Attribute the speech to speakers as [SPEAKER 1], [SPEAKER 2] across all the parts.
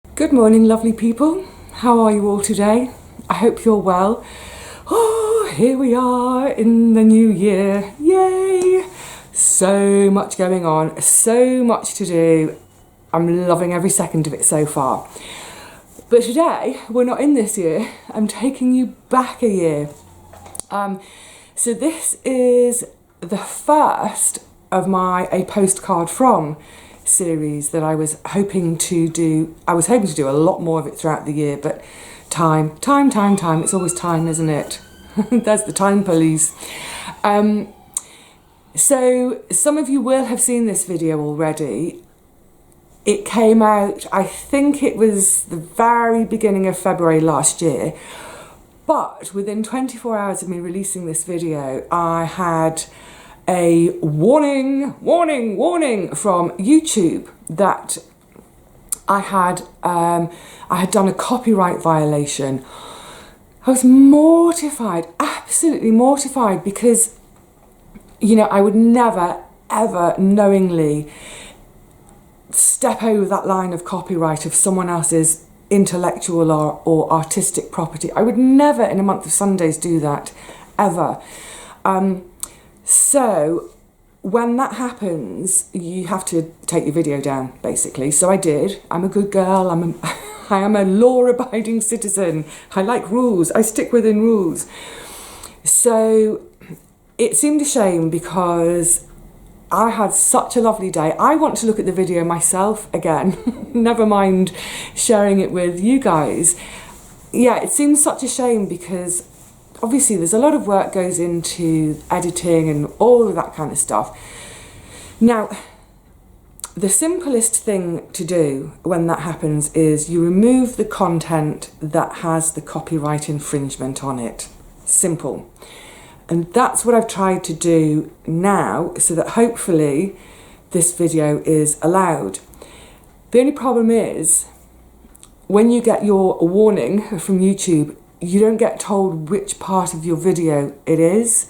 [SPEAKER 1] Good morning, lovely people. How are you all today? I hope you're well. Oh, here we are in the new year. Yay! So much going on, so much to do. I'm loving every second of it so far. But today, we're not in this year. I'm taking you back a year. So this is the first of my A Postcard From series that I was hoping to do. I was hoping to do a lot more of it throughout the year, but time. It's always time, isn't it? There's the time police. So some of you will have seen this video already. It came out, I think it was the very beginning of February last year, but within 24 hours of me releasing this video, I had a warning from YouTube that I had done a copyright violation. I was mortified, absolutely mortified, because, you know, I would never, ever knowingly step over that line of copyright of someone else's intellectual or artistic property. I would never in a month of Sundays do that, ever. So when that happens, you have to take your video down, basically. So I did. I'm a good girl. I am a law-abiding citizen. I like rules. I stick within rules. So it seemed a shame because I had such a lovely day. I want to look at the video myself again. Never mind sharing it with you guys. Yeah, it seems such a shame because obviously there's a lot of work goes into editing and all of that kind of stuff. Now, the simplest thing to do when that happens is you remove the content that has the copyright infringement on it. Simple. And that's what I've tried to do now, so that hopefully this video is allowed. The only problem is, when you get your warning from YouTube, you don't get told which part of your video it is.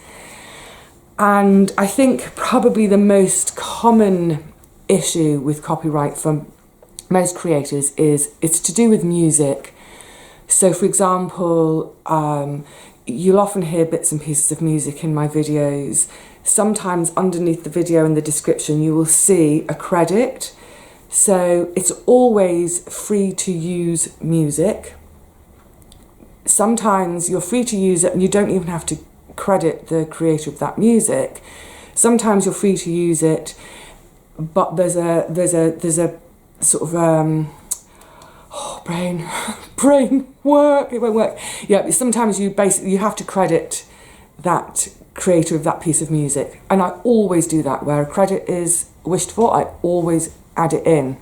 [SPEAKER 1] And I think probably the most common issue with copyright for most creators is it's to do with music. So for example, you'll often hear bits and pieces of music in my videos. Sometimes underneath the video in the description you will see a credit. So it's always free to use music. Sometimes you're free to use it and you don't even have to credit the creator of that music. Sometimes you're free to use it, but there's a sort of brain work, it won't work. Yeah, but sometimes you have to credit that creator of that piece of music. And I always do that. Where a credit is wished for, I always add it in.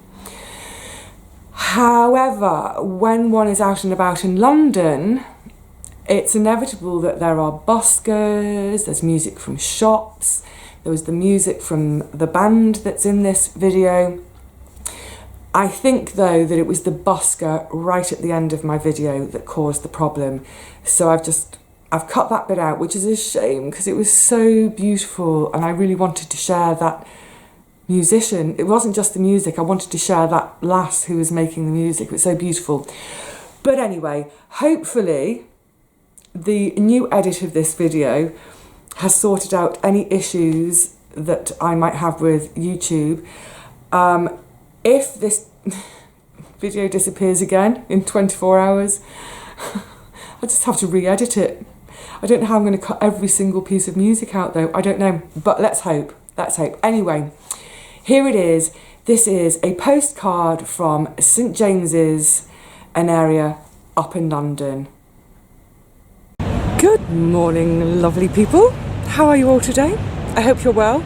[SPEAKER 1] However, when one is out and about in London, it's inevitable that there are buskers, there's music from shops, there was the music from the band that's in this video. I think though that it was the busker right at the end of my video that caused the problem. So I've cut that bit out, which is a shame because it was so beautiful and I really wanted to share that musician. It wasn't just the music, I wanted to share that lass who was making the music. It was so beautiful. But anyway, hopefully the new edit of this video has sorted out any issues that I might have with YouTube. If this video disappears again in 24 hours, I just have to re-edit it. I don't know how I'm going to cut every single piece of music out though. I don't know, but let's hope. Anyway, here it is. This is a postcard from St James's, an area up in London. Good morning, lovely people. How are you all today? I hope you're well.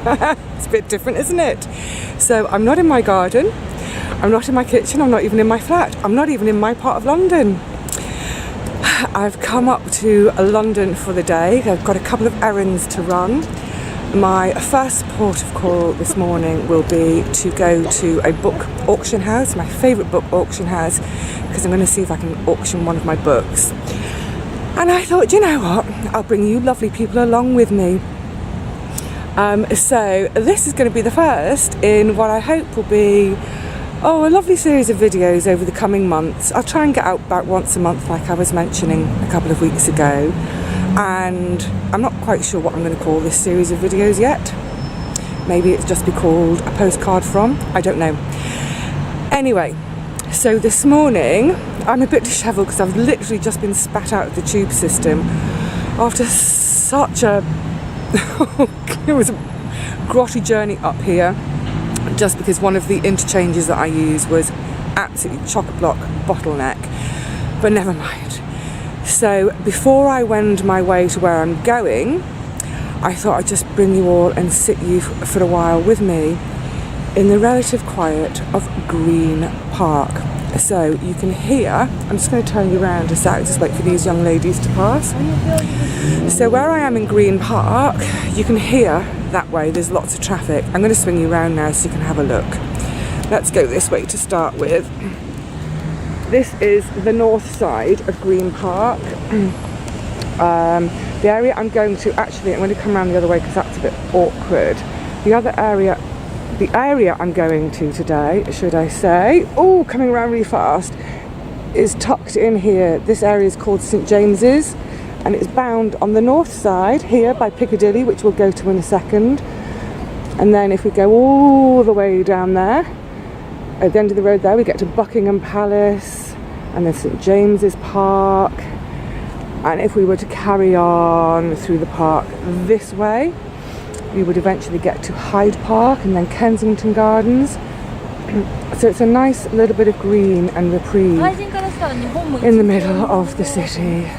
[SPEAKER 1] It's a bit different, isn't it? So I'm not in my garden, I'm not in my kitchen, I'm not even in my flat, I'm not even in my part of London. I've come up to London for the day. I've got a couple of errands to run. My first port of call this morning will be to go to a book auction house, my favourite book auction house, because I'm going to see if I can auction one of my books. And I thought, you know what, I'll bring you lovely people along with me. So this is going to be the first in what I hope will be Oh, a lovely series of videos over the coming months. I'll try and get out about once a month like I was mentioning a couple of weeks ago. And I'm not quite sure what I'm going to call this series of videos yet. Maybe it's just be called a postcard from, I don't know. Anyway, so this morning I'm a bit dishevelled because I've literally just been spat out of the tube system after such a it was a grotty journey up here, just because one of the interchanges that I use was absolutely chock-a-block bottleneck, but never mind. So before I wend my way to where I'm going, I thought I'd just bring you all and sit you for a while with me in the relative quiet of Green Park. So you can hear, I'm just going to turn you around a sec, just wait for these young ladies to pass. So where I am in Green Park, you can hear that way, there's lots of traffic. I'm going to swing you around now so you can have a look. Let's go this way to start with. This is the north side of Green Park. The area I'm going to, actually I'm going to come around the other way because that's a bit awkward. The area I'm going to today, should I say, coming around really fast, is tucked in here. This area is called St James's, and it's bound on the north side here by Piccadilly, which we'll go to in a second. And then if we go all the way down there, at the end of the road there, we get to Buckingham Palace, and then St James's Park. And if we were to carry on through the park this way, we would eventually get to Hyde Park and then Kensington Gardens. So it's a nice little bit of green and reprieve in the middle of the city.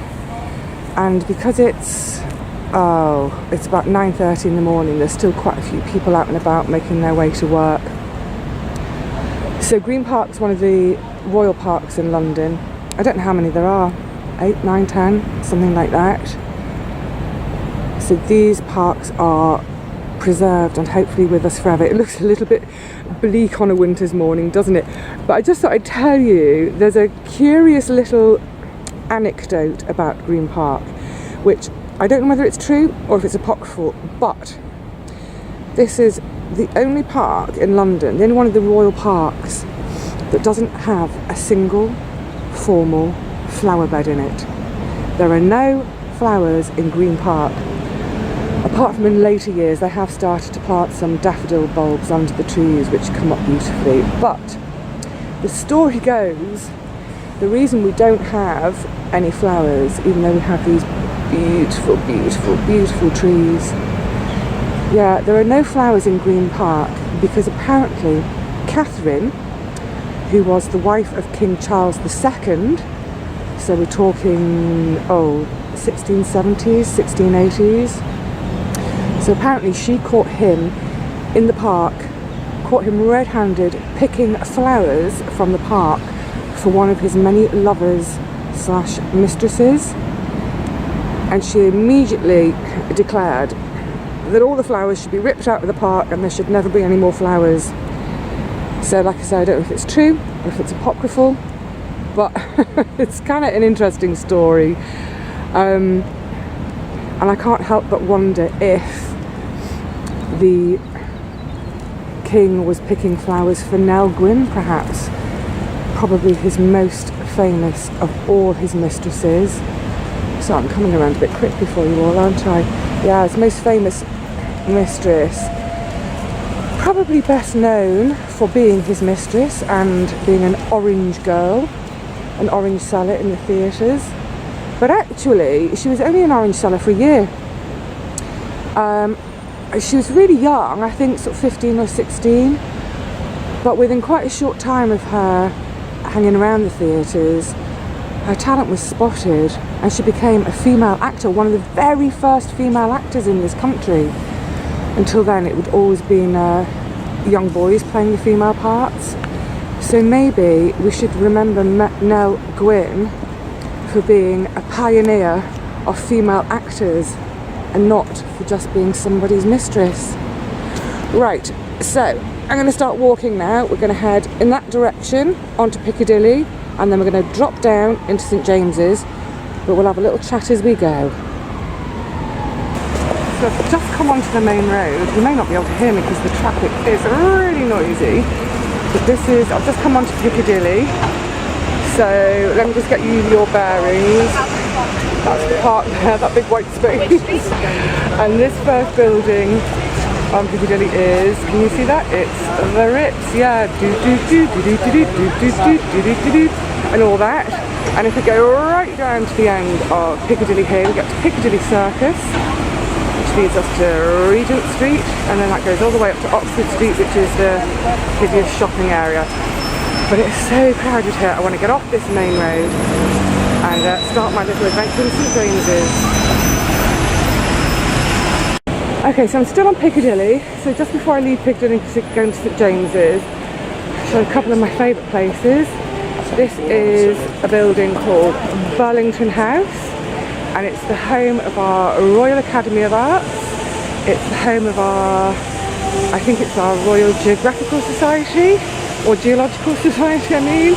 [SPEAKER 1] And because it's about 9:30 in the morning, there's still quite a few people out and about making their way to work. So Green Park's one of the royal parks in London. I don't know how many there are, 8, 9, 10, something like that. So these parks are preserved and hopefully with us forever. It looks a little bit bleak on a winter's morning, doesn't it? But I just thought I'd tell you, there's a curious little anecdote about Green Park, which I don't know whether it's true or if it's apocryphal, but this is the only park in London, the only one of the royal parks that doesn't have a single formal flower bed in it. There are no flowers in Green Park. Apart from in later years, they have started to plant some daffodil bulbs under the trees, which come up beautifully. But the story goes, the reason we don't have any flowers, even though we have these beautiful, beautiful, beautiful trees, there are no flowers in Green Park because apparently Catherine, who was the wife of King Charles II, so we're talking 1670s, 1680s. So apparently she caught him in the park, caught him red-handed picking flowers from the park for one of his many lovers / mistresses, and she immediately declared that all the flowers should be ripped out of the park and there should never be any more flowers. So like I said, I don't know if it's true or if it's apocryphal, but it's kind of an interesting story. And I can't help but wonder if the king was picking flowers for Nell Gwyn, perhaps. Probably his most famous of all his mistresses. So I'm coming around a bit quickly for you all, aren't I? Yeah, his most famous mistress. Probably best known for being his mistress and being an orange girl, an orange seller in the theatres. But actually, she was only an orange seller for a year. She was really young, I think sort of 15 or 16. But within quite a short time of her hanging around the theatres, her talent was spotted and she became a female actor, one of the very first female actors in this country. Until then, it would always been young boys playing the female parts. So maybe we should remember Nell Gwyn for being a pioneer of female actors and not for just being somebody's mistress. Right, so I'm going to start walking now. We're going to head in that direction onto Piccadilly and then we're going to drop down into St James's, but we'll have a little chat as we go. So I've just come onto the main road. You may not be able to hear me because the traffic is really noisy. But this is, I've just come onto Piccadilly, so let me just get you your bearings. That's the park there, that big white space. And this first building on Piccadilly is, can you see that? It's the Ritz, yeah, and all that. And if we go right down to the end of Piccadilly here, we get to Piccadilly Circus, which leads us to Regent Street, and then that goes all the way up to Oxford Street, which is the hideous shopping area. But it's so crowded here, I want to get off this main road and start my little adventure in St James's. Okay, so I'm still on Piccadilly, so just before I leave Piccadilly to go to St James's, I'll show a couple of my favourite places. This is a building called Burlington House, and it's the home of our Royal Academy of Arts. It's the home of our, I think it's our Royal Geographical Society, or Geological Society, I mean.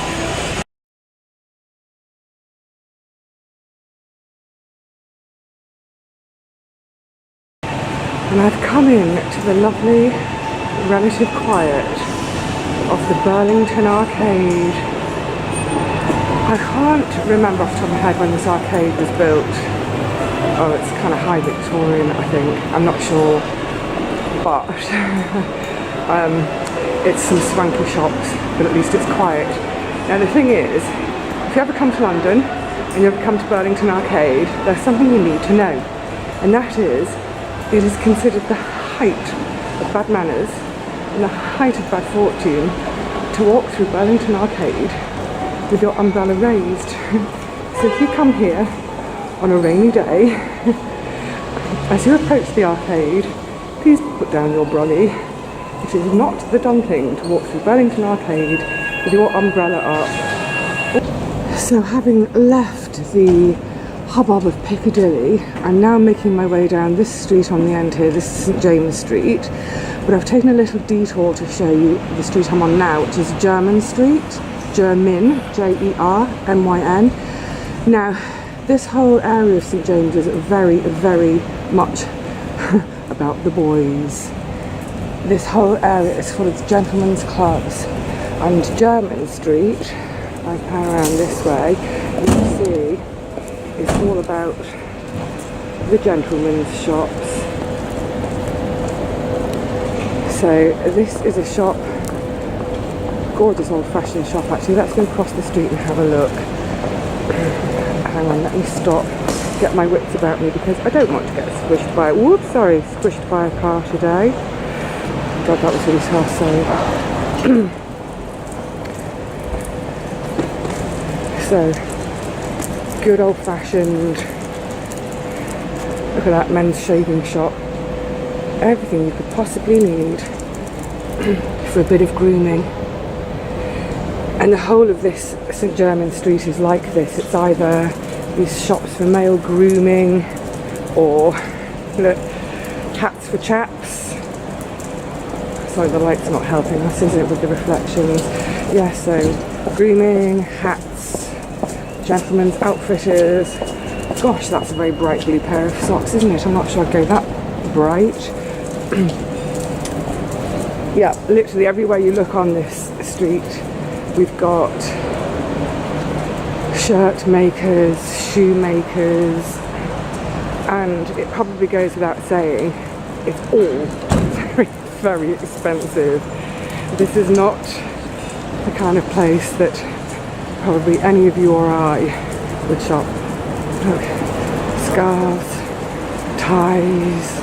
[SPEAKER 1] And I've come in to the lovely relative quiet of the Burlington Arcade. I can't remember off the top of my head when this arcade was built. Oh, it's kind of high Victorian, I think. I'm not sure. But it's some swanky shops, but at least it's quiet. Now the thing is, if you ever come to London and you ever come to Burlington Arcade, there's something you need to know. And that is, it is considered the height of bad manners and the height of bad fortune to walk through Burlington Arcade with your umbrella raised. So if you come here on a rainy day, as you approach the arcade, please put down your brolly. It is not the done thing to walk through Burlington Arcade with your umbrella up. So having left the hubbub of Piccadilly, I'm now making my way down this street on the end here. This is St James Street, but I've taken a little detour to show you the street I'm on now, which is Jermyn Street. Jermyn, Jermyn. Now, this whole area of St James is very, very much about the boys. This whole area is full of gentlemen's clubs, and Jermyn Street, if I pan around this way, you can see it's all about the gentlemen's shops. So this is a shop, gorgeous old-fashioned shop actually. Let's go across the street and have a look. Hang on, let me stop, get my wits about me, because I don't want to get squished by, squished by a car today. God, that was really tough, so good old-fashioned, look at that, men's shaving shop. Everything you could possibly need for a bit of grooming. And the whole of this St Jermyn Street is like this. It's either these shops for male grooming, or look, hats for chaps. Sorry, the light's not helping us, is it, with the reflections? Yeah, so grooming, hats, gentlemen's outfitters. Gosh, that's a very bright blue pair of socks, isn't it? I'm not sure I'd go that bright. Yeah, literally everywhere you look on this street, we've got shirt makers, shoe makers, and it probably goes without saying, it's all very, very expensive. This is not the kind of place that probably any of you or I would shop. Look, scarves, ties,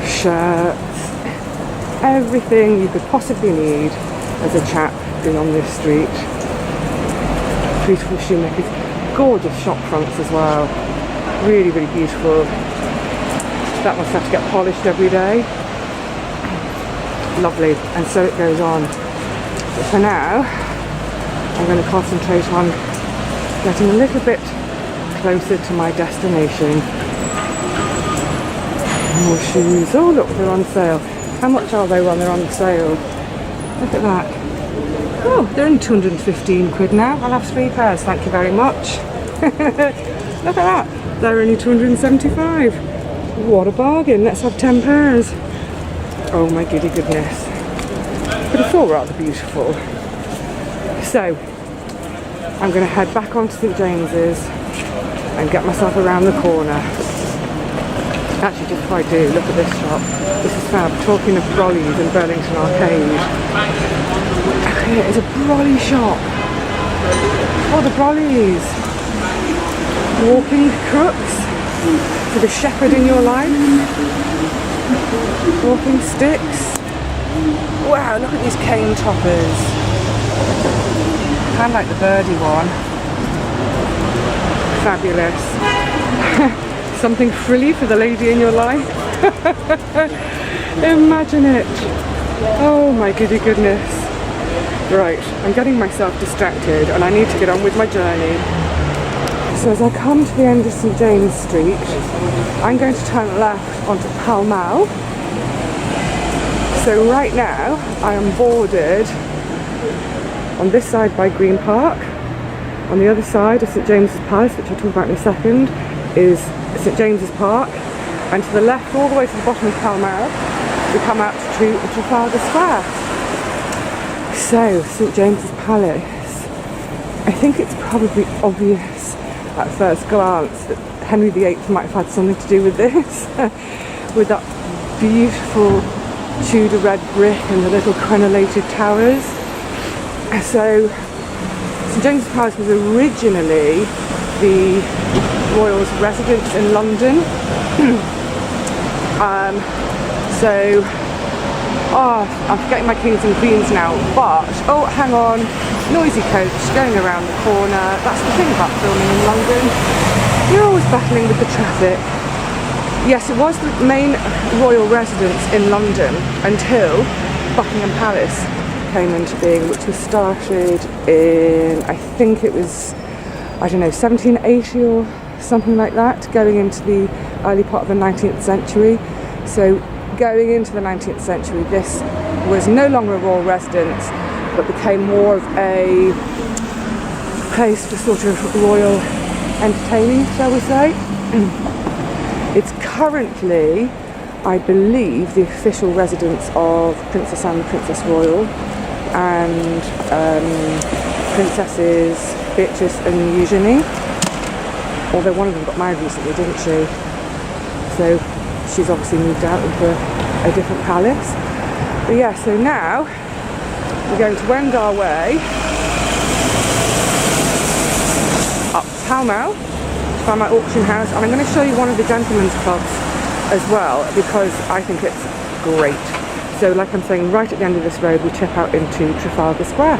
[SPEAKER 1] shirts, everything you could possibly need as a chap being on this street. Beautiful shoemakers, gorgeous shop fronts as well, really, really beautiful. That must have to get polished every day. Lovely, and so it goes on. But for now, I'm going to concentrate on getting a little bit closer to my destination. More shoes. Oh look, they're on sale. How much are they when they're on sale? Look at that. Oh, they're only 215 quid now. I'll have 3 pairs, thank you very much. Look at that. They're only 275. What a bargain. Let's have 10 pairs. Oh my giddy goodness. but it's all rather beautiful. So I'm going to head back onto St James's and get myself around the corner. Actually, just before I do, look at this shop. This is fab. Talking of brollies in Burlington Arcade. Here is a brolly shop. Oh, the brollies. Walking crooks for the shepherd in your life. Walking sticks. Wow, look at these cane toppers. Kind of like the birdie one. Fabulous. Something frilly for the lady in your life. Imagine it. Oh my goody goodness. Right, I'm getting myself distracted and I need to get on with my journey. So as I come to the end of St James Street, I'm going to turn left onto Pall Mall. So right now I am bordered on this side by Green Park. On the other side of St James's Palace, which I'll talk about in a second, is St James's Park, and to the left all the way to the bottom of Pall Mall we come out to Trafalgar Square. So St James's Palace, I think it's probably obvious at first glance that Henry VIII might have had something to do with this with that beautiful Tudor red brick and the little crenellated towers. So St James's Palace was originally the royals' residence in London. I'm forgetting my kings and queens now, but, oh, hang on, noisy coach going around the corner. That's the thing about filming in London. You're always battling with the traffic. Yes, it was the main royal residence in London until Buckingham Palace came into being, which was started in, I think it was, I don't know, 1780 or something like that, going into the early part of the 19th century. So going into the 19th century, this was no longer a royal residence, but became more of a place for sort of royal entertaining, shall we say. It's currently, I believe, the official residence of Princess Anne and Princess Royal and Princesses Beatrice and Eugenie. Although one of them got married recently, didn't she? So she's obviously moved out into a different palace. But yeah, so now we're going to wend our way up Pall Mall to find my auction house, and I'm going to show you one of the gentlemen's clubs as well because I think it's great. So like I'm saying, right at the end of this road we tip out into Trafalgar Square.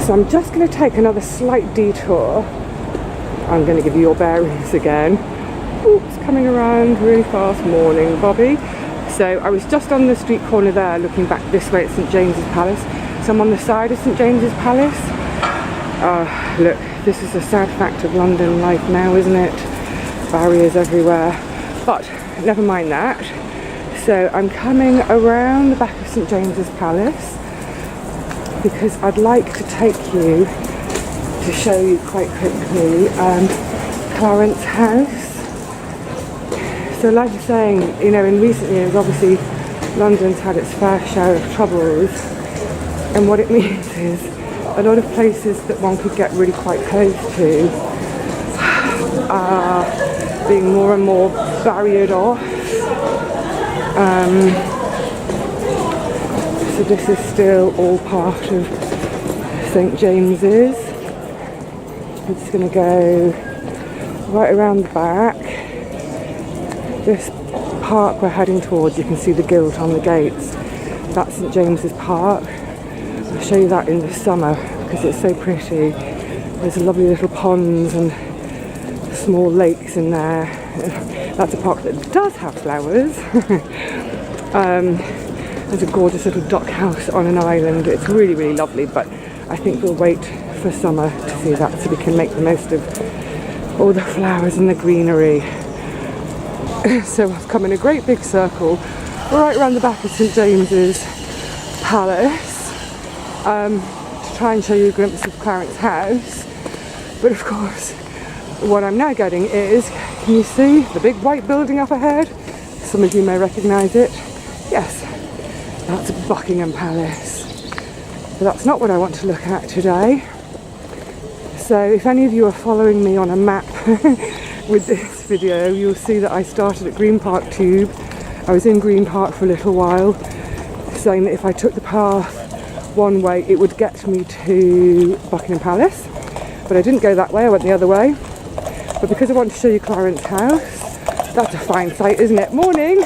[SPEAKER 1] So I'm just going to take another slight detour. I'm going to give you your bearings again. Oops, coming around really fast. Morning, Bobby. So I was just on the street corner there looking back this way at St James's Palace. So I'm on the side of St James's Palace. Look, this is a sad fact of London life now, isn't it? Barriers everywhere. But never mind that. So I'm coming around the back of St James's Palace because I'd like to take you to show you quite quickly Clarence House. So like I'm saying, you know, in recent years obviously London's had its fair share of troubles, and what it means is a lot of places that one could get really quite close to are being more and more barriered off. So this is still all part of St James's. I'm just going to go right around the back. This park we're heading towards, you can see the gilt on the gates. That's St James's Park. I'll show you that in the summer because it's so pretty. There's lovely little ponds and small lakes in there. That's a park that does have flowers. There's a gorgeous little dock house on an island. It's really, really lovely, but I think we'll wait for summer to see that so we can make the most of all the flowers and the greenery. So I've come in a great big circle right around the back of St James's Palace to try and show you a glimpse of Clarence House. But of course, what I'm now getting is, can you see the big white building up ahead? Some of you may recognise it. Yes, that's Buckingham Palace. But that's not what I want to look at today. So if any of you are following me on a map with this video, you'll see that I started at Green Park Tube. I was in Green Park for a little while, saying that if I took the path one way it would get me to Buckingham Palace, but I didn't go that way, I went the other way. But because I want to show you Clarence House, that's a fine sight, isn't it? Morning!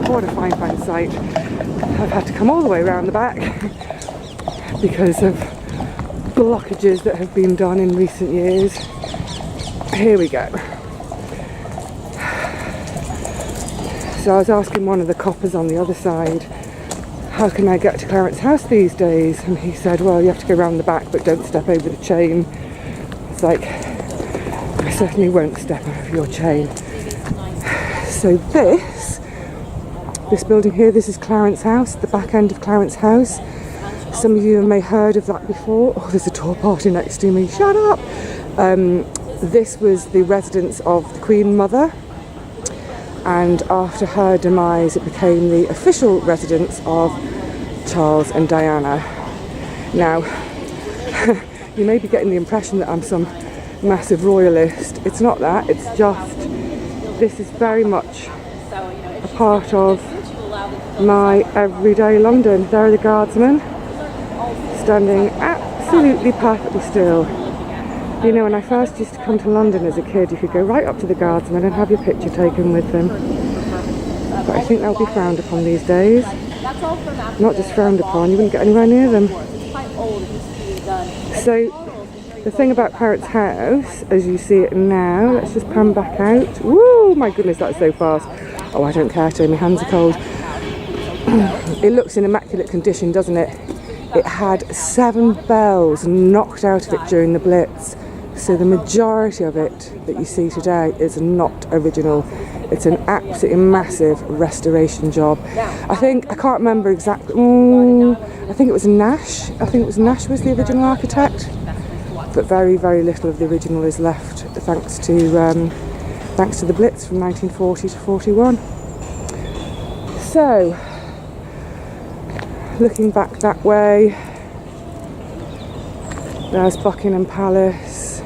[SPEAKER 1] What a fine sight. I've had to come all the way around the back because of blockages that have been done in recent years. Here we go. So I was asking one of the coppers on the other side, how can I get to Clarence House these days? And he said, well, you have to go around the back, but don't step over the chain. It's like, I certainly won't step over your chain. So this building here, this is Clarence House, the back end of Clarence House. Some of you may have heard of that before. Oh, there's a tall party next to me, shut up! This was the residence of the Queen Mother, and after her demise it became the official residence of Charles and Diana. Now, you may be getting the impression that I'm some massive royalist. It's not that, it's just, this is very much a part of my everyday London. There are the guardsmen, standing absolutely perfectly still. You know, when I first used to come to London as a kid, you could go right up to the guardsmen and have your picture taken with them. But I think that'll be frowned upon these days. Not just frowned upon, you wouldn't get anywhere near them. So, the thing about Clarence House, as you see it now, let's just pan back out. Woo, my goodness, that's so fast. Oh, I don't care, Tony, my hands are cold. It looks in immaculate condition, doesn't it? It had 7 bells knocked out of it during the Blitz. So the majority of it that you see today is not original. It's an absolutely massive restoration job. I can't remember exactly, I think it was Nash. I think it was Nash was the original architect. But very, very little of the original is left thanks to the Blitz from 1940 to 41. So, looking back that way, there's Buckingham Palace.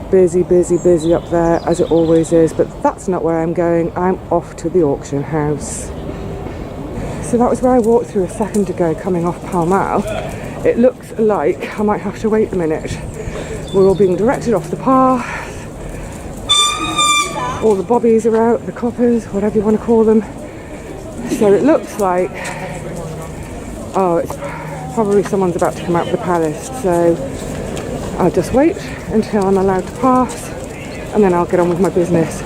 [SPEAKER 1] Busy, busy, busy up there, as it always is, but that's not where I'm going. I'm off to the auction house. So that was where I walked through a second ago, coming off Pall Mall. It looks like I might have to wait a minute. We're all being directed off the path. All the bobbies are out, the coppers, whatever you want to call them. So it looks like, oh, it's probably someone's about to come out of the palace, so I'll just wait until I'm allowed to pass, and then I'll get on with my business.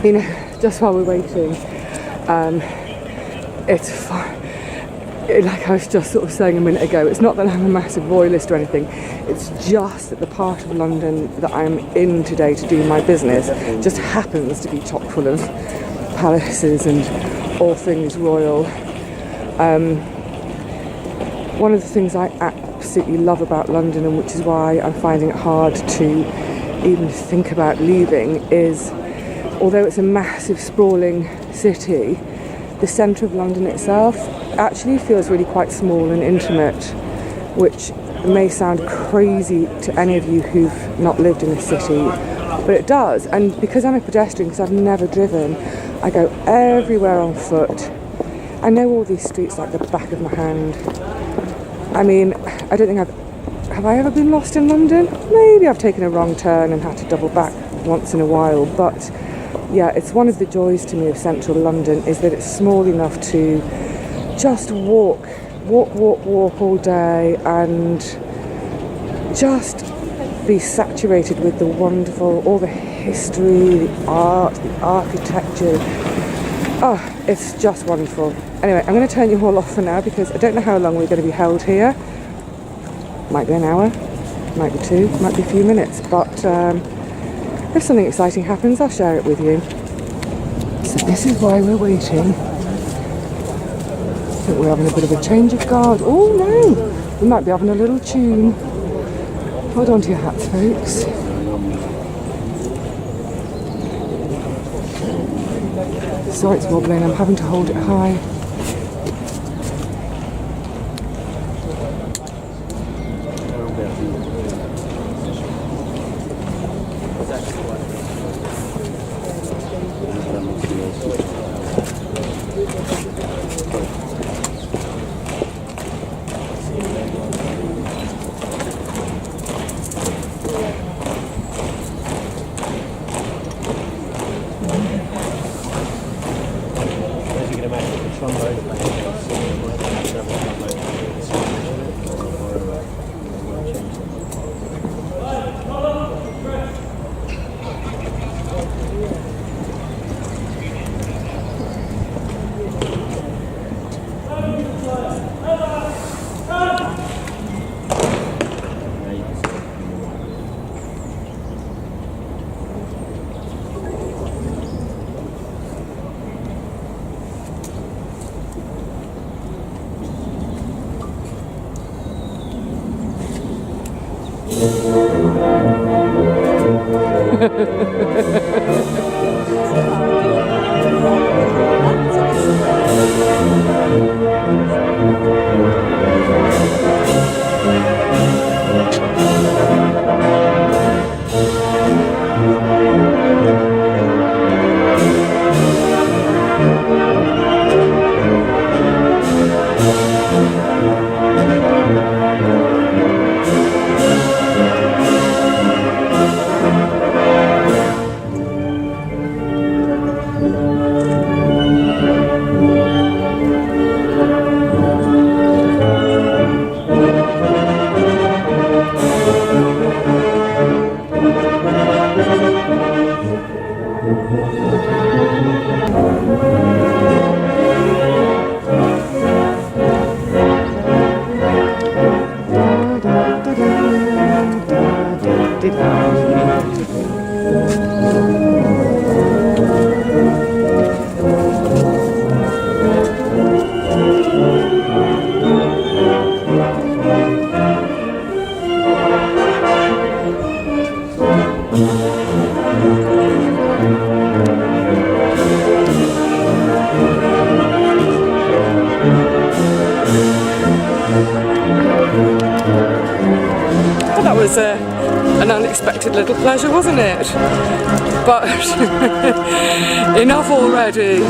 [SPEAKER 1] You know, just while we're waiting, it's fun. Like I was just sort of saying a minute ago, it's not that I'm a massive royalist or anything, it's just that the part of London that I'm in today to do my business just happens to be chock full of palaces and all things royal. One of the things I absolutely love about London, and which is why I'm finding it hard to even think about leaving, is although it's a massive sprawling city, the centre of London itself actually feels really quite small and intimate, which may sound crazy to any of you who've not lived in a city, but it does. And because I'm a pedestrian, because I've never driven, I go everywhere on foot. I know all these streets like the back of my hand. I mean, I don't think have I ever been lost in London? Maybe I've taken a wrong turn and had to double back once in a while, but yeah, it's one of the joys to me of central London is that it's small enough to just walk all day and just be saturated with the wonderful, all the history, the art, the architecture. Oh, it's just wonderful. Anyway, I'm going to turn you all off for now because I don't know how long we're going to be held here. Might be an hour, might be 2, might be a few minutes, but if something exciting happens, I'll share it with you. So this is why we're waiting. I think we're having a bit of a change of guard. Oh no, we might be having a little tune. Hold on to your hats, folks. Sorry it's wobbling, I'm having to hold it high.
[SPEAKER 2] Well, that was an unexpected little pleasure, wasn't it? But enough already.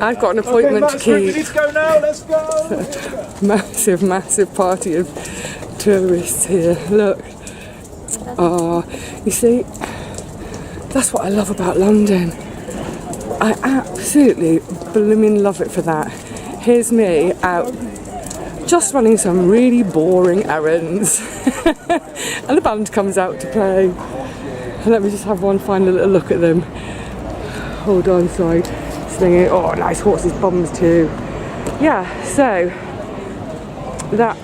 [SPEAKER 2] I've got an appointment to keep.
[SPEAKER 3] We need to go now, let's go!
[SPEAKER 2] Massive party of tourists here. Look. Oh, you see, that's what I love about London. I absolutely blooming love it for that. Here's me out just running some really boring errands and the band comes out to play. And let me just have one final little look at them. Hold on, side swinging. Oh, nice horses' bums too. Yeah, so that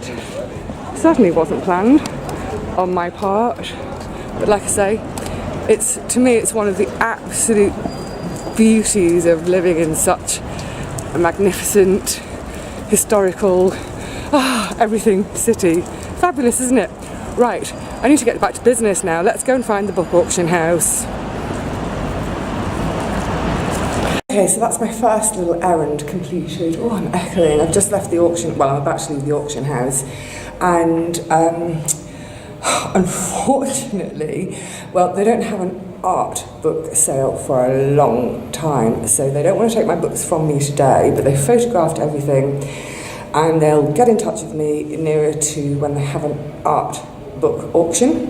[SPEAKER 2] certainly wasn't planned on my part, but like I say, to me it's one of the absolute beauties of living in such a magnificent, historical, everything city. Fabulous, isn't it? Right, I need to get back to business now. Let's go and find the book auction house. Okay, so that's my first little errand completed. Oh, I'm echoing. I've just left the auction, well, I'm about to leave the auction house, and unfortunately, well, they don't have an art book sale for a long time, so they don't want to take my books from me today, but they photographed everything and they'll get in touch with me nearer to when they have an art book auction,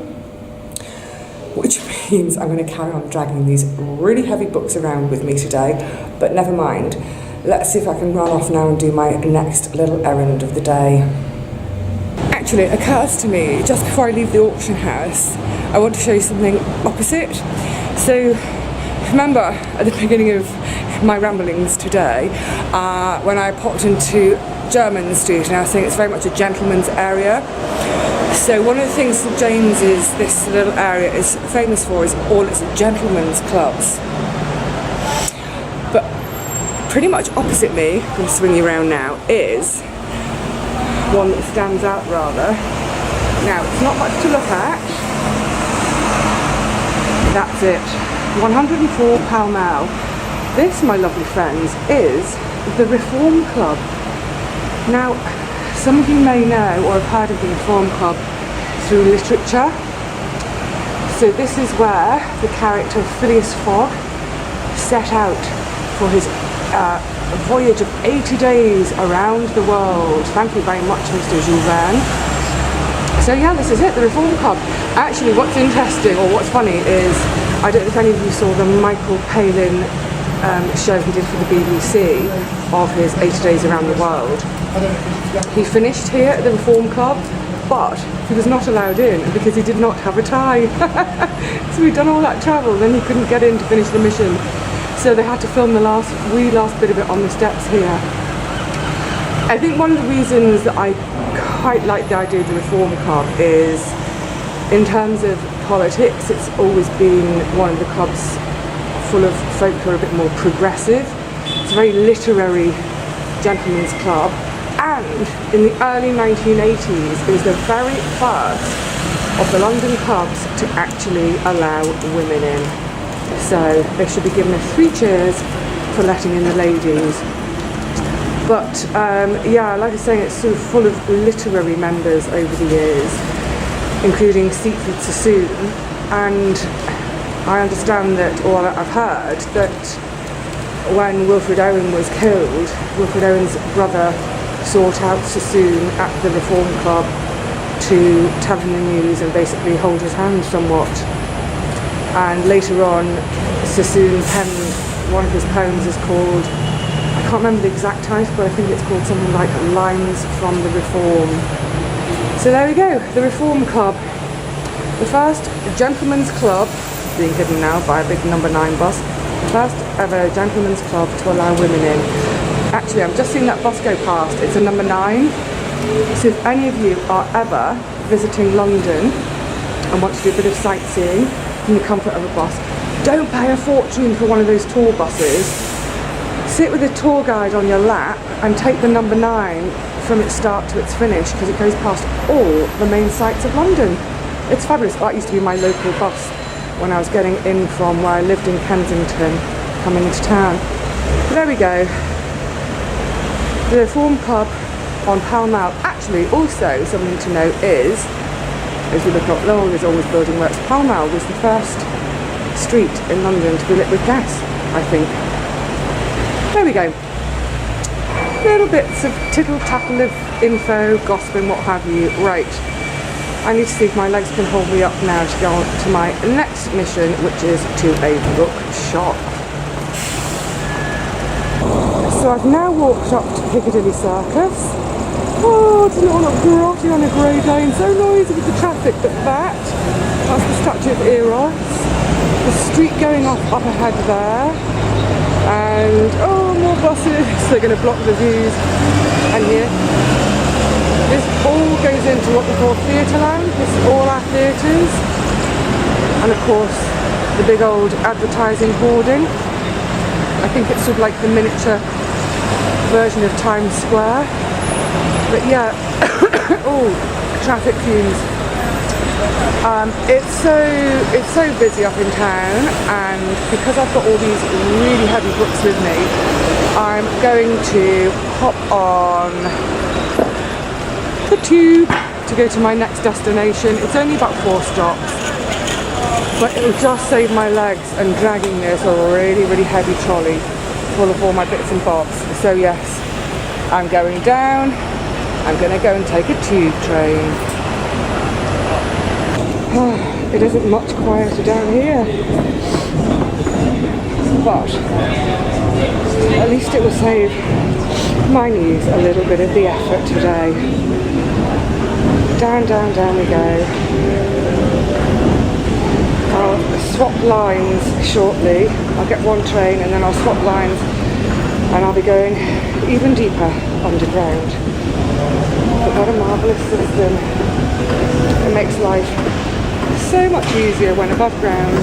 [SPEAKER 2] which means I'm going to carry on dragging these really heavy books around with me today, but never mind. Let's see if I can run off now and do my next little errand of the day. Actually, it occurs to me, just before I leave the auction house, I want to show you something opposite. So, remember at the beginning of my ramblings today, when I popped into Jermyn Street, and I was saying it's very much a gentleman's area. So one of the things St James's, this little area, is famous for is all its gentlemen's clubs. But pretty much opposite me, I'm going to swing you around now, is one that stands out rather. Now, it's not much to look at. That's it. 104 Pall Mall. This, my lovely friends, is the Reform Club. Now, some of you may know or have heard of the Reform Club through literature. So this is where the character Phileas Fogg set out for his voyage of 80 days around the world. Thank you very much, Mr. Jules Verne. So yeah, this is it, the Reform Club. Actually, what's interesting, or what's funny, is, I don't know if any of you saw the Michael Palin show he did for the BBC of his 80 days around the world. He finished here at the Reform Club, but he was not allowed in because he did not have a tie. So he'd done all that travel, then he couldn't get in to finish the mission. So they had to film the last bit of it on the steps here. I think one of the reasons that I quite like the idea of the Reform Club is, in terms of politics, it's always been one of the clubs full of folk who are a bit more progressive. It's a very literary gentleman's club, and in the early 1980s it was the very first of the London clubs to actually allow women in. So they should be given 3 cheers for letting in the ladies. But yeah, like I was saying, it's sort of full of literary members over the years, including Siegfried Sassoon, and I understand that, or I've heard, that when Wilfred Owen was killed, Wilfred Owen's brother sought out Sassoon at the Reform Club to tell him the news and basically hold his hand somewhat. And later on, Sassoon penned one of his poems is called, I can't remember the exact title, but I think it's called something like Lines from the Reform. So there we go, the Reform Club. The first gentleman's club, being hidden now by a big number 9 bus, the first ever gentleman's club to allow women in. Actually, I've just seen that bus go past, it's a number 9. So if any of you are ever visiting London and want to do a bit of sightseeing in the comfort of a bus, don't pay a fortune for one of those tour buses. Sit with a tour guide on your lap and take the number 9 from its start to its finish, because it goes past all the main sights of London. It's fabulous. That used to be my local bus when I was getting in from where I lived in Kensington, coming into town. But there we go. The Reform Club on Pall Mall. Actually, also something to note is, as we look up, oh, there's always building works. Pall Mall was the first street in London to be lit with gas, I think. There we go. Little bits of tittle-tattle of info, gossip and what have you. Right. I need to see if my legs can hold me up now to go on to my next mission, which is to a bookshop. So I've now walked up to Piccadilly Circus. Oh, it's a little grotty on a grey day and so noisy with the traffic, but that's the Statue of Eros. The street going up ahead there. And, oh, more buses. They're going to block the views. And here. This all goes into what we call Theatreland. This is all our theatres. And of course, the big old advertising hoarding. I think it's sort of like the miniature version of Times Square. But yeah, oh, traffic fumes. It's so busy up in town, and because I've got all these really heavy books with me, I'm going to hop on the tube to go to my next destination. It's only about 4 stops, but it'll just save my legs and dragging this really, really heavy trolley full of all my bits and bobs. So yes, I'm going down. I'm going to go and take a tube train. It isn't much quieter down here, but at least it will save my knees a little bit of the effort today. Down, down, down we go. I'll swap lines shortly. I'll get one train and then I'll swap lines and I'll be going even deeper underground. But what a marvellous system. It makes life so much easier when above ground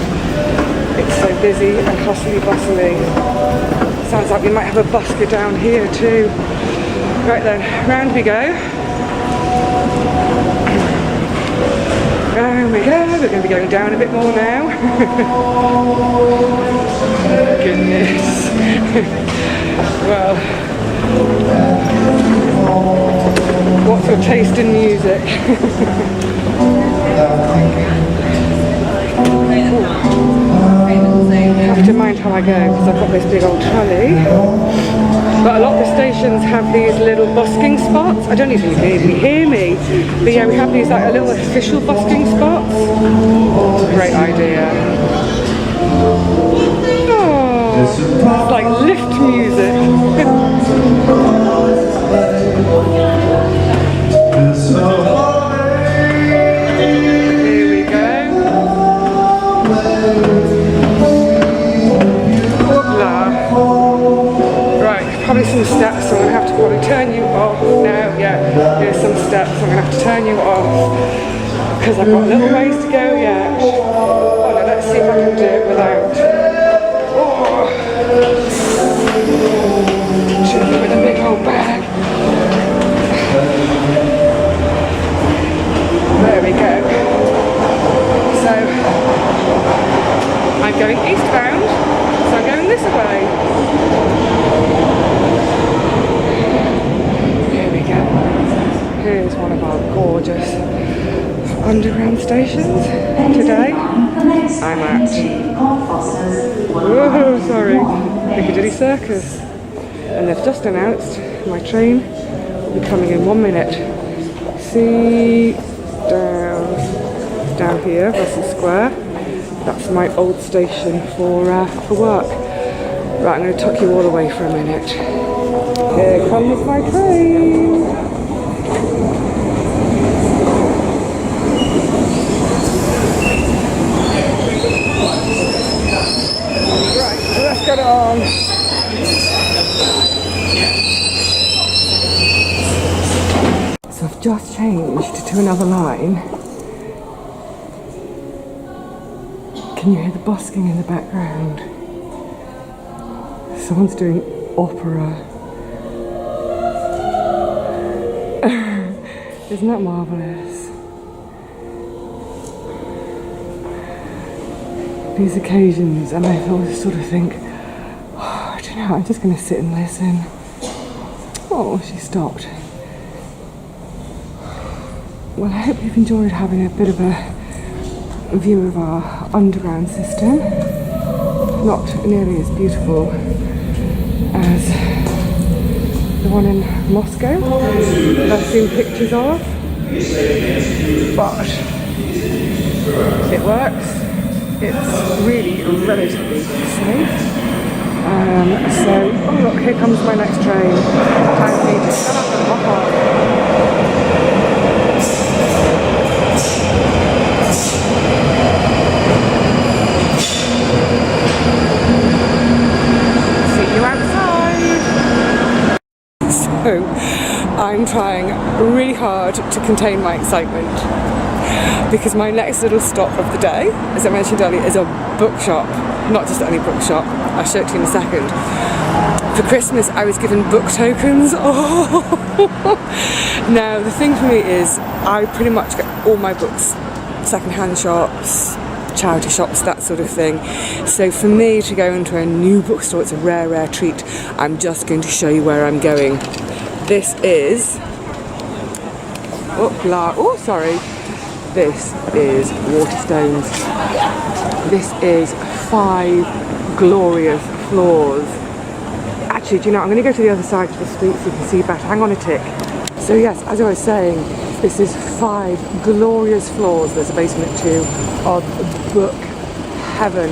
[SPEAKER 2] it's so busy and hustly bustling. Sounds like we might have a busker down here too. Right then, round we go. There we go, we're going to be going down a bit more now. Goodness. Well, what's your taste in music? I have to mind how I go because I've got this big old trolley. But a lot of the stations have these little busking spots. I don't even hear me. But yeah, we have these like little official busking spots. Great idea. Oh, it's like lift music. Here we go. Right, probably some steps, so I'm going to have to probably turn you off now. Yeah, here's some steps, I'm going to have to turn you off because I've got a little ways to go yet. Oh no, let's see if I can do it without. Oh, with a big old bag. There we go. So, I'm going eastbound, so I'm going this way. Here we go. Here's one of our gorgeous underground stations. Today, I'm at Piccadilly Circus. And they've just announced my train will be coming in 1 minute. See, down here, Russell Square. That's my old station for work. Right, I'm going to tuck you all away for a minute. Here comes my train. Right, let's get on. So I've just changed to another line. Can you hear the busking in the background? Someone's doing opera. Isn't that marvellous? These occasions, and I always sort of think, oh, I don't know, I'm just going to sit and listen. Oh, she stopped. Well, I hope you've enjoyed having a bit of a view of our underground system. Not nearly as beautiful as the one in Moscow that I've seen pictures of, but it works. It's really relatively safe. So, oh look, here comes my next train. Time for me to shut up and hop on. See you outside. So, I'm trying really hard to contain my excitement because my next little stop of the day, as I mentioned earlier, is a bookshop. Not just any bookshop, I'll show it to you in a second. For Christmas I was given book tokens. Oh. Now the thing for me is I pretty much get all my books second-hand shops, charity shops, that sort of thing. So for me to go into a new bookstore, it's a rare treat. I'm just going to show you where I'm going. This is this is Waterstones. This is 5 glorious floors. Actually, do you know, I'm going to go to the other side of the street so you can see better. Hang on a tick. So yes, as I was saying, this is 5 glorious floors. There's a basement too of book heaven.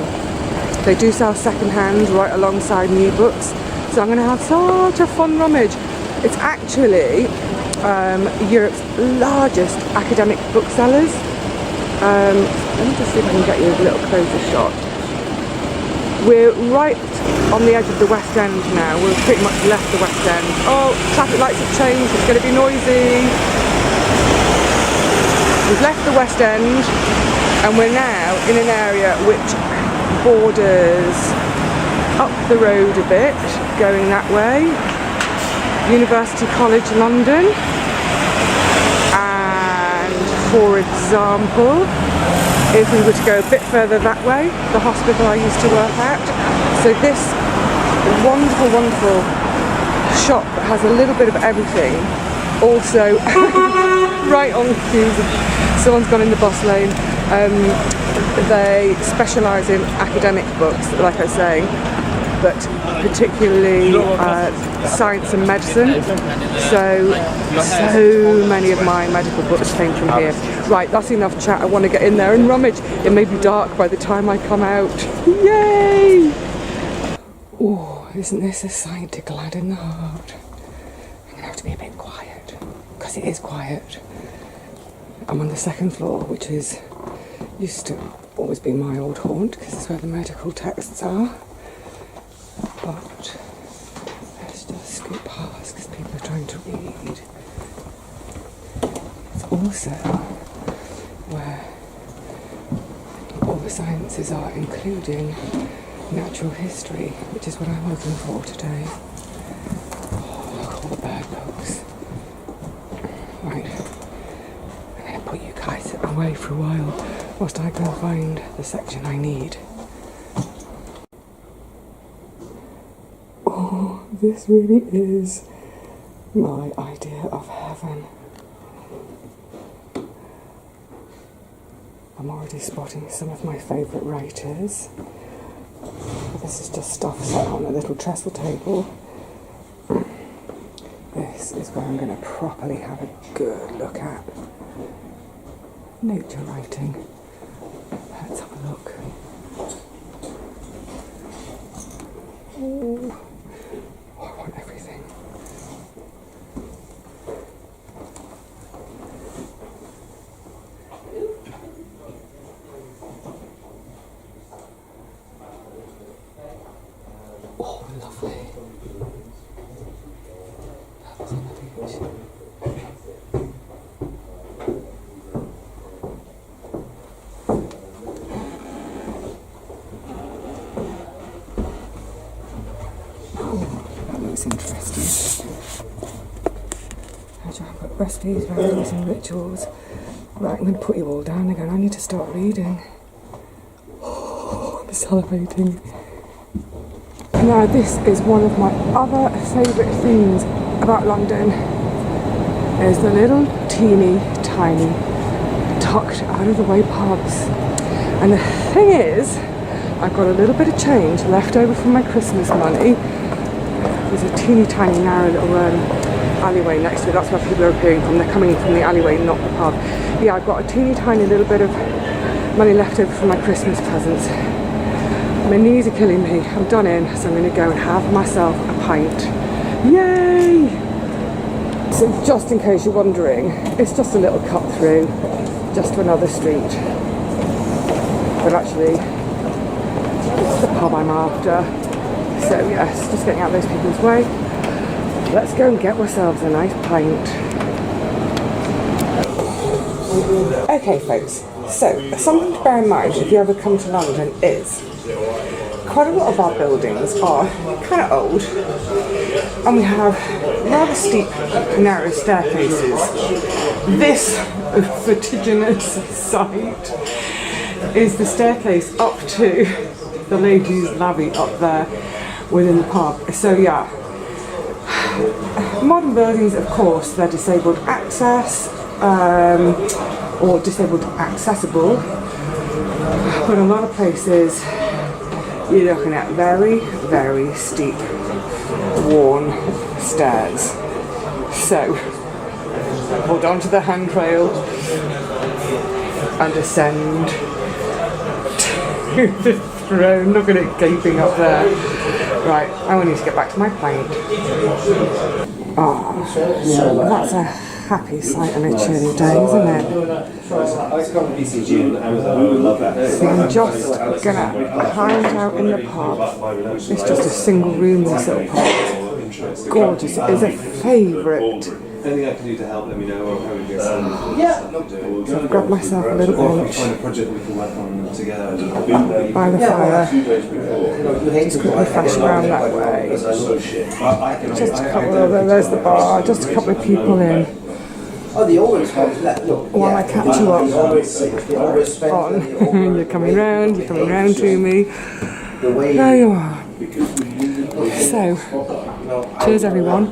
[SPEAKER 2] They do sell second-hand right alongside new books. So I'm going to have such a fun rummage. It's actually Europe's largest academic booksellers. Let me just see if I can get you a little closer shot. We're right on the edge of the West End now. We've pretty much left the West End. Oh, traffic lights have changed, it's going to be noisy. We've left the West End and we're now in an area which borders up the road a bit, going that way. University College London and Forward example, if we were to go a bit further that way, the hospital I used to work at. So this wonderful, wonderful shop that has a little bit of everything. Also, right on cue, someone's gone in the bus lane. They specialise in academic books, like I was saying, but particularly science and medicine. So many of my medical books came from here. Right, that's enough chat. I want to get in there and rummage. It may be dark by the time I come out. Yay! Oh, isn't this a sight to gladden the heart? I'm going to have to be a bit quiet, because it is quiet. I'm on the second floor, which used to always be my old haunt, because it's where the medical texts are. But let's just scoot past, because people are trying to read. It's also where all the sciences are, including natural history, which is what I'm looking for today. Oh, look at all the bird books. Right, I'm going to put you guys away for a while whilst I go find the section I need. Oh, this really is my idea of heaven. I'm already spotting some of my favourite writers. This is just stuff set on a little trestle table. This is where I'm going to properly have a good look at nature writing. Let's have a look. Oh, I want everything. Oh, lovely. That's on the beach. Oh, that looks interesting. How do I put recipes, values and rituals? Right, I'm going to put you all down again. I need to start reading. Oh, I'm salivating. Now this is one of my other favourite things about London, is the little teeny tiny tucked out of the way pubs. And the thing is, I've got a little bit of change left over from my Christmas money. There's a teeny tiny narrow little alleyway next to it. That's where people are appearing from. They're coming in from the alleyway, not the pub. Yeah, I've got a teeny tiny little bit of money left over from my Christmas presents. My knees are killing me. I'm done in, so I'm going to go and have myself a pint. Yay! So just in case you're wondering, it's just a little cut through, just to another street. But actually, it's the pub I'm after. So yes, just getting out of those people's way. Let's go and get ourselves a nice pint. Okay folks, so something to bear in mind if you ever come to London is quite a lot of our buildings are kind of old, and we have rather steep, narrow staircases. This vertiginous sight is the staircase up to the ladies' lavvy up there within the pub. So yeah, modern buildings, of course, they're disabled access or disabled accessible, but a lot of places you're looking at very, very steep, worn stairs. So, hold on to the handrail and ascend to the throne. Look at it gaping up there. Right, I will need to get back to my pint. Ah, that's a happy sight on a chilly day, isn't it? So I'm just gonna hide out in the pub. It's just a single room, this little pub. Gorgeous, it is a favourite.
[SPEAKER 3] Anything I can do to help, let me know. I'm having this.
[SPEAKER 2] So I've grabbed myself a little bench by the fire. Just quickly flash around that way. Just a couple of, there's the bar, just a couple of people in.
[SPEAKER 4] Oh, they always have. Look,
[SPEAKER 2] while I catch you up
[SPEAKER 4] they always spend
[SPEAKER 2] on.
[SPEAKER 4] money, always-
[SPEAKER 2] You're coming round to me.
[SPEAKER 4] The way
[SPEAKER 2] There you are. So, cheers everyone.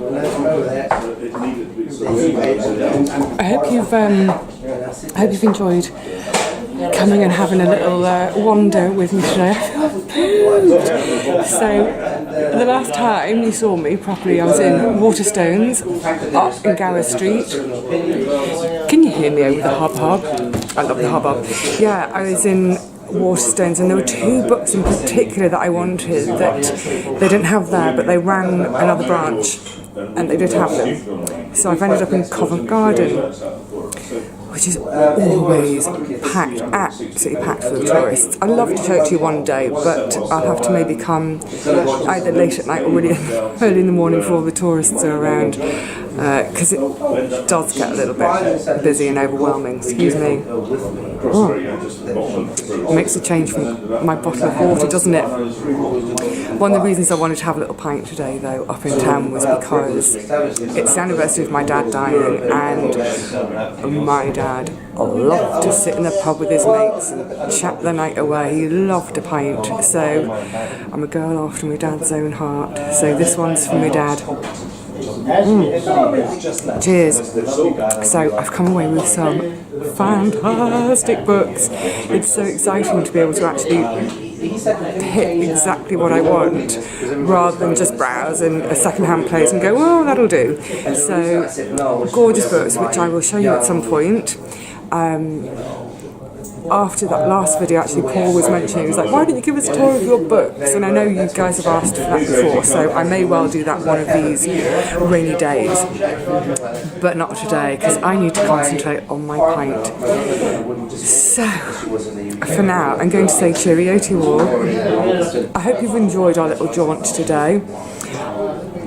[SPEAKER 2] I hope you've enjoyed coming and having a little wander with me today. So, the last time you saw me properly, I was in Waterstones up in Gower Street. Can you hear me over the hub? I love the hub. Yeah, I was in Waterstones, and there were two books in particular that I wanted that they didn't have there, but they ran another branch and they did have them. So I've ended up in Covent Garden, which is always packed, absolutely packed full of tourists. I'd love to show it to you one day, but I'll have to maybe come either late at night or really early in the morning before all the tourists are around, because it does get a little bit busy and overwhelming. Excuse me. Oh. It makes a change from my bottle of water, doesn't it? One of the reasons I wanted to have a little pint today, though, up in town was because it's the anniversary of my dad dying, and my dad loved to sit in the pub with his mates and chat the night away. He loved a pint. So I'm a girl after my dad's own heart. So this one's for my dad. Cheers. So I've come away with some fantastic books. It's so exciting to be able to actually hit exactly what I want rather than just browse in a second-hand place and go, oh, that'll do. So gorgeous books, which I will show you at some point. After that last video, actually, Paul was mentioning, he was like, why don't you give us a tour of your books? And I know you guys have asked for that before, so I may well do that one of these rainy days, but not today, because I need to concentrate on my pint. So, for now, I'm going to say cheerio to you all. I hope you've enjoyed our little jaunt today.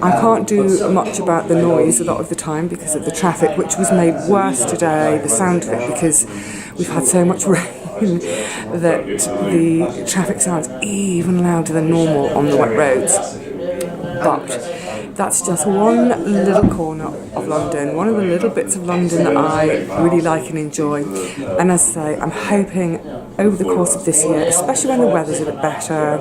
[SPEAKER 2] I can't do much about the noise a lot of the time because of the traffic, which was made worse today, the sound of it, because we've had so much rain that the traffic sounds even louder than normal on the wet roads. But that's just one little corner of London, one of the little bits of London that I really like and enjoy. And as I say, I'm hoping over the course of this year, especially when the weather's a bit better,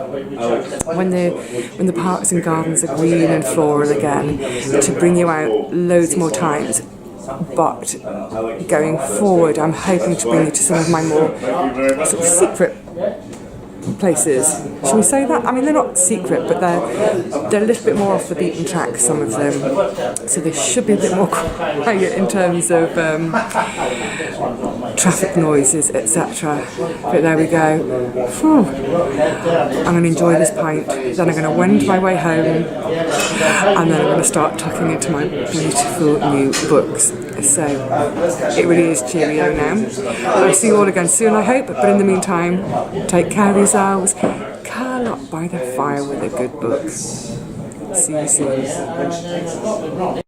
[SPEAKER 2] when the parks and gardens are green and floral again, to bring you out loads more times. But going forward, I'm hoping to bring you to some of my more sort of secret places. Shall we say that? I mean, they're not secret, but they're a little bit more off the beaten track, some of them. So they should be a bit more quiet in terms of traffic noises, etc. But there we go. Whew. I'm going to enjoy this pint, then I'm going to wend my way home, and then I'm going to start tucking into my beautiful new books. So it really is cheerio now. I'll see you all again soon, I hope, but in the meantime, take care of yourselves, curl up by the fire with a good book. See you soon.